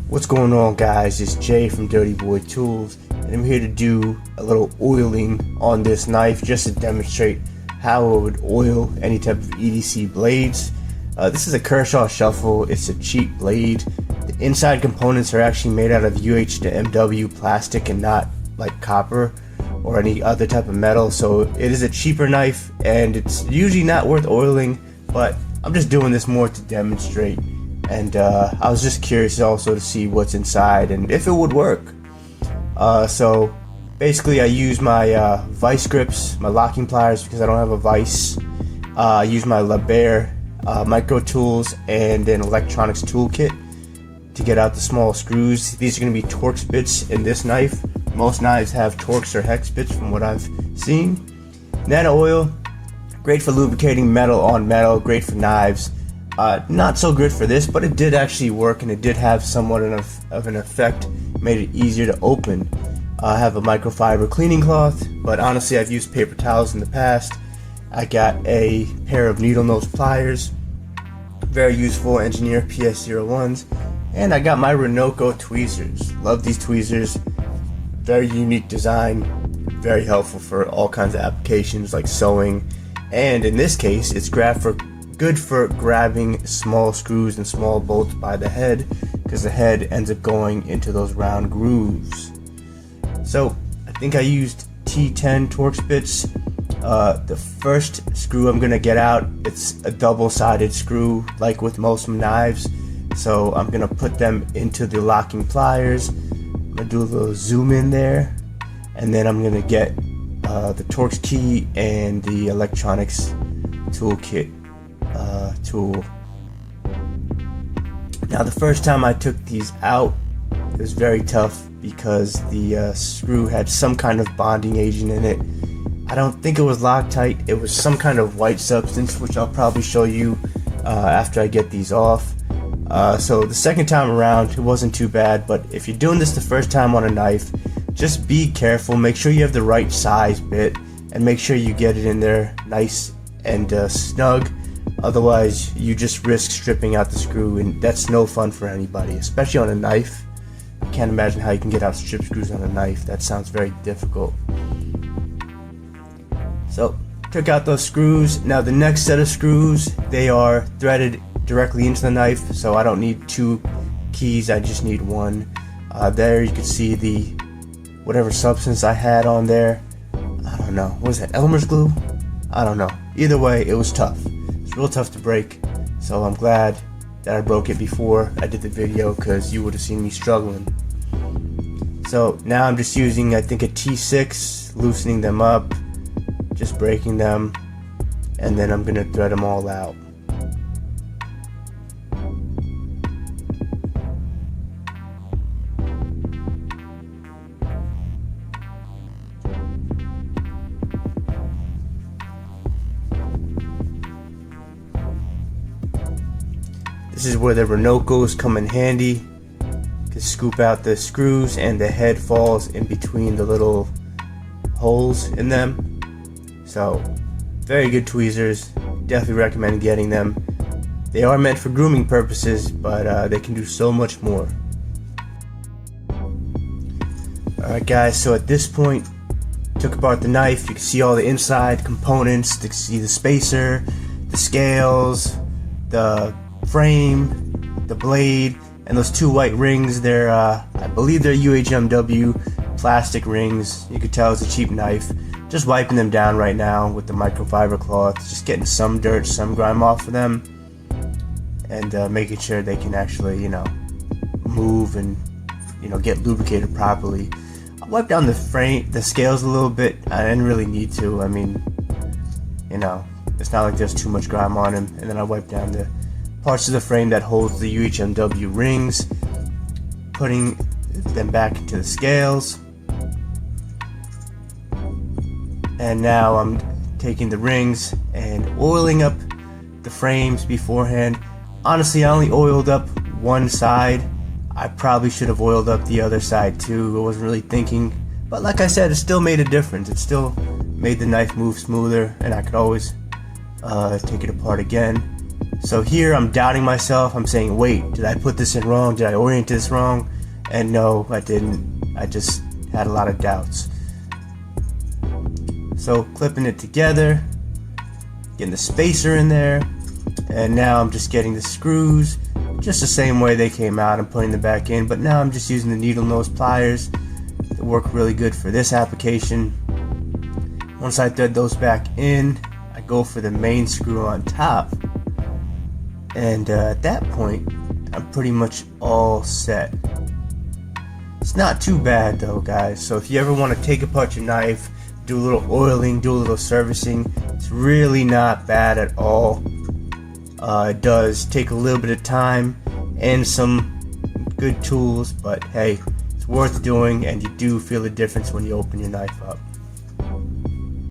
What's going on, guys? It's Jay from Dirty Boy Tools, and I'm here to do a little oiling on this knife just to demonstrate how I would oil any type of EDC blades. This is a Kershaw Shuffle. It's a cheap blade. The inside components are actually made out of UH to MW plastic and not like copper or any other type of metal, so it is a cheaper knife and it's usually not worth oiling, but I'm just doing this more to demonstrate. And I was just curious also to see what's inside and if it would work. So basically I use my vice grips, my locking pliers because I don't have a vice. I use my LaBear micro tools and an electronics toolkit to get out the small screws. These are going to be Torx bits in this knife. Most knives have Torx or hex bits from what I've seen. Nano oil, great for lubricating metal on metal, great for knives. Not so good for this, but it did actually work and it did have somewhat of an effect, made it easier to open. I have a microfiber cleaning cloth, but honestly I've used paper towels in the past. I got a pair of needle nose pliers, very useful Engineer PS01s, and I got my Renoco tweezers. Love these tweezers, very unique design, very helpful for all kinds of applications like sewing, and in this case it's good for grabbing small screws and small bolts by the head, because the head ends up going into those round grooves. So I think I used T10 Torx bits. The first screw I'm gonna get out, it's a double-sided screw like with most knives, so I'm gonna put them into the locking pliers. I'm gonna do a little zoom in there, and then I'm gonna get the Torx key and the electronics toolkit tool. Now the first time I took these out, it was very tough because the screw had some kind of bonding agent in it. I don't think it was Loctite, it was some kind of white substance, which I'll probably show you after I get these off. So the second time around it wasn't too bad, but if you're doing this the first time on a knife, just be careful, make sure you have the right size bit and make sure you get it in there nice and snug. Otherwise you just risk stripping out the screw, and that's no fun for anybody, especially on a knife. I can't imagine how you can get out strip screws on a knife. That sounds very difficult. So took out those screws. Now the next set of screws, they are threaded directly into the knife, so I don't need two keys, I just need one. There you can see the whatever substance I had on there. I don't know, what was that, Elmer's glue? I don't know. Either way, it was tough. It's real tough to break, so I'm glad that I broke it before I did the video, because you would have seen me struggling. So now I'm just using, I think, a T6, loosening them up, just breaking them, and then I'm going to thread them all out. This is where the Renocos come in handy. You can scoop out the screws and the head falls in between the little holes in them. So very good tweezers, definitely recommend getting them. They are meant for grooming purposes, but they can do so much more. Alright guys, so at this point took apart the knife. You can see all the inside components, you can see the spacer, the scales, the frame, the blade, and those two white rings. They're I believe they're UHMW plastic rings. You could tell it's a cheap knife. Just wiping them down right now with the microfiber cloth, just getting some dirt, some grime off of them, and making sure they can actually, you know, move and, you know, get lubricated properly. I wiped down the scales a little bit. I didn't really need to. I mean, you know, it's not like there's too much grime on them. And then I wiped down the parts of the frame that holds the UHMW rings, putting them back into the scales. And now I'm taking the rings and oiling up the frames beforehand. Honestly, I only oiled up one side. I probably should have oiled up the other side too. I wasn't really thinking, but like I said, it still made a difference. It still made the knife move smoother, and I could always take it apart again. So here I'm doubting myself. I'm saying, wait, did I put this in wrong? Did I orient this wrong? And no, I didn't. I just had a lot of doubts. So clipping it together, getting the spacer in there, and now I'm just getting the screws just the same way they came out. I'm putting them back in, but now I'm just using the needle nose pliers that work really good for this application. Once I thread those back in, I go for the main screw on top, and at that point I'm pretty much all set. It's not too bad though, guys. So if you ever want to take apart your knife, do a little oiling, do a little servicing, it's really not bad at all. It does take a little bit of time and some good tools, but hey, it's worth doing, and you do feel a difference when you open your knife up.